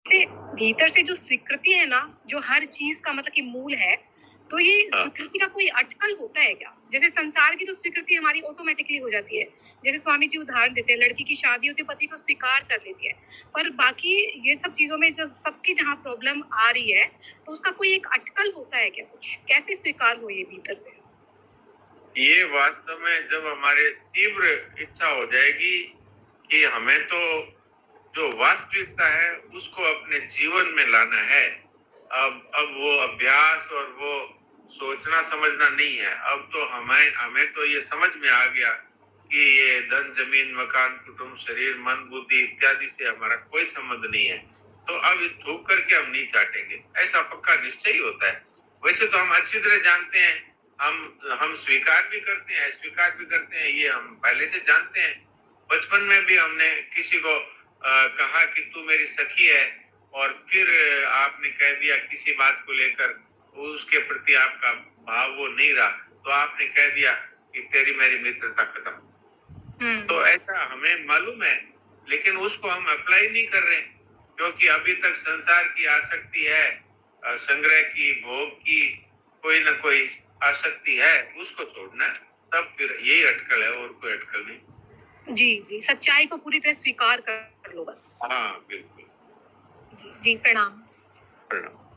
से भीतर से जो स्वीकृति है ना, जो हर चीज़ का मतलब कि मूल है, तो ये हाँ। स्वीकृति का कोई अटकल होता है क्या? जैसे संसार की तो स्वीकृति हमारी ऑटोमैटिकली हो जाती है। जैसे स्वामी जी उदाहरण देते हैं, लड़की की शादी होती है, पति को स्वीकार कर लेती है। पर बाकी ये सब चीज़ों में जो सबकी जहाँ प्रॉब्लम आ रही है, तो उसका कोई एक अटकल होता है क्या कुछ? कैसे स्वीकार हो ये भीतर से? ये वास्तव में जब हमारे तीव्र इच्छा हो जाएगी कि हमें तो जो वास्तविकता है उसको अपने जीवन में लाना है। अब वो अभ्यास और वो सोचना समझना नहीं है। अब तो हमें हमें तो ये समझ में आ गया कि ये धन जमीन मकान कुटुंब शरीर मन बुद्धि इत्यादि से हमारा कोई संबंध नहीं है। तो अब ये थूक करके हम नहीं चाटेंगे, ऐसा पक्का निश्चय ही होता है। वैसे तो हम अच्छी तरह जानते हैं, हम स्वीकार भी करते हैं अस्वीकार भी करते हैं, ये हम पहले से जानते हैं। बचपन में भी हमने किसी को कहा कि तू मेरी सखी है, और फिर आपने कह दिया किसी बात को लेकर, उसके प्रति आपका भाव वो नहीं रहा, तो आपने कह दिया कि तेरी मेरी मित्रता खत्म। तो ऐसा हमें मालूम है, लेकिन उसको हम अप्लाई नहीं कर रहे, क्योंकि अभी तक संसार की आसक्ति है, संग्रह की भोग की कोई ना कोई आसक्ति है, उसको छोड़ना। तब फिर यही अटकल है, और कोई अटकल नहीं। जी, जी, सच्चाई को पूरी तरह स्वीकार कर लो बस। हाँ, बिल्कुल। जी, जी, प्रणाम। प्रणाम।